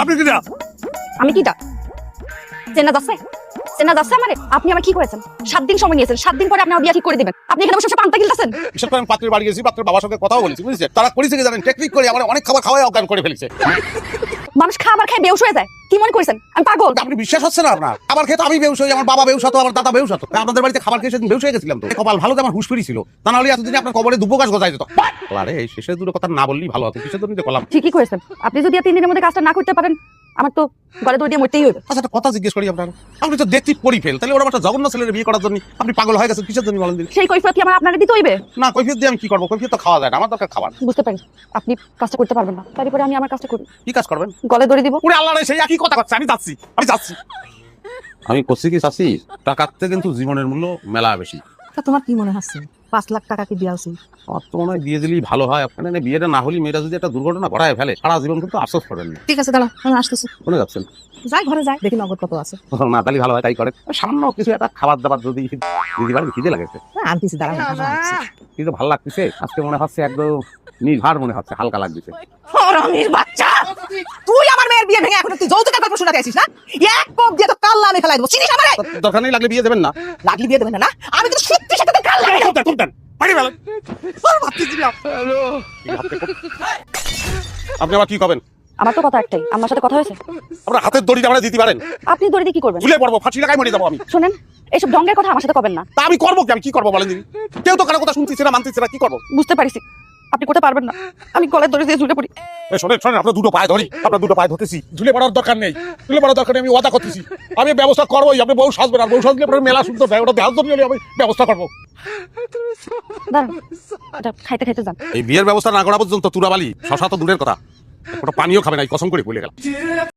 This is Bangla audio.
আপনি কি না আমি কি ডাক চেনা যাচ্ছে মানে আপনি আমার কি করেছেন 7 দিন সময় নিয়েছেন 7 দিন পরে আপনি আমার বিয়ে ঠিক করে দিবেন আপনি এখানে বসে পান্তা গিলতেছেন বিশেষ করে আমি পাত্রের বাড়ি গেছি পাত্রের বাবার সঙ্গে কথাও বলেছি বুঝেছেন তারা করেছে কি জানেন টেকনিক করে আমার অনেক খাবার খাওয়াই অজ্ঞান করে ফেলেছে মানুষ খাবার খায় বেহুশ হয়ে যায় কি মনে করেছেন আমি পাগল আপনি বিশ্বাস হচ্ছে না আপনার খাবার খেয়ে তো আমি বেহুশ হই আমার বাবা বেহুশ হতো আমার দাদা বেহুশ হতো আপনাদের বাড়িতে খাবার খেয়ে সেদিন বেহুশ হয়ে গেছিলাম তো কপাল ভালো যে আমার হুঁশ ফিরেছিল তা নাহলে এতদিন আপনার কবরে দুব্বো গাছ গজাই যেত আরে এই শেষের দুটো কথা না বললেই ভালো হতো কিসের জন্য করলাম ঠিকই করেছেন আপনি যদি 3 দিনের মধ্যে কাজটা না করতে পারেন আমার তো গলে দড়ি দিয়ে মরতেই হবে আচ্ছা একটা কথা জিজ্ঞেস করি আপনার আপনি তো দেখতে পরি ফেল তাহলে ওরা একটা জঘন্য ছেলের বিয়ে করার জন্য আপনি পাগল হয়ে গেছেন কিসের জন্য বলেন দিন সেই কৈফিয়ত কি আমার আপনাকে দিতে হইবে না কৈফিয়ত দিয়ে আমি কি করবো কৈফিয়ত তো খাওয়া যায় না আমার দরকার খাবার বুঝতে পারি আপনি কাজটা করতে পারবেন না তারপরে আমি আমার কাজটা করি কি কাজ করবেন গলে দড়ি দিব ওরে আল্লাহ রে সেই একই কথা করছে আমি যাচ্ছি আমি করছি কি চাচ্ছি টাকাতে কিন্তু জীবনের মূল্য মেলা বেশি তা তোমার কি মনে হচ্ছে 5 লাখ টাকা কি দেওয়া উচিত? আমার তো মনে হয় দিয়ে দিলেই ভালো হয় আপনার বিয়েটা না হলে মেয়েটা যদি একটা দুর্ঘটনা ঘটায় ফেলে সারা জীবন কিন্তু আফসোস করবেন না ঠিক আছে দাঁড়া আমি আসতেছি। শুনে যাচ্ছেন যাই ঘরে যাই দেখি নগদ কত আছে। না তাহলে ভালো হয় তাই করেন সামান্য কিছু একটা খাবার দাবার যদি দিদি বাড়ি খিদে লাগেছে আনতেছি দাঁড়া কিন্তু ভালো লাগতেছে আজকে মনে হচ্ছে একদম নির্ভার মনে হচ্ছে হালকা লাগতেছে হারামির বাচ্চা তুই আমার মেয়ের বিয়ে ভেঙে এখন তুই যৌতুকের গল্প শোনাতে আসিস না এক কোপ দিয়ে তো কাল লামে ফেলাই দেবো চিনিস আমারে দরকার নেই লাগলে বিয়ে দেবেন না লাগলি বিয়ে দেবেন না আমি কিন্তু সত্যি সাথে কাল লামে আপনি আবার কি করবেন আমার তো কথা একটাই আমার সাথে কথা হয়েছে আপনার হাতের দড়ি আমরা দিতে পারেন আপনি দড়ি দিয়ে কি করবেন ঝুলে পড়বো ফাঁসি লাগাই মরে যাবো আমি শুনেন এইসব ঢঙ্গের কথা আমার সাথে করবেন না তা আমি করবো কি আমি কি করবো বলেন দিন কেউ তো কারো কথা শুনতেছে না মানতেছে না কি করবো বুঝতে পারিছি আপনি করতে পারবেন না আমি গলায় দড়ি দিয়ে ঝুলে পড়ি শোনেন শোনেন আপনার দুটো পায়ে ধরি আপনার দুটো পায়ে ধরতেছি ঝুলে পড়ার দরকার নেই ঝুলে পড়ার দরকার নেই আমি ওয়াদা করতেছি আমি ব্যবস্থা করবোই আপনি বউ সাজবেন আর বউ সাজলে আপনার মেলা সুন্দর ওটা দেহাল ধরে আমি ব্যবস্থা করবো দাঁড়ান এটা খাইতে খাইতে যান এই বিয়ের ব্যবস্থা না করা পর্যন্ত তুরাবালি শশা তো দূরের কথা ওটা পানিও খাবে না এই কসম করে ভুলে গেলাম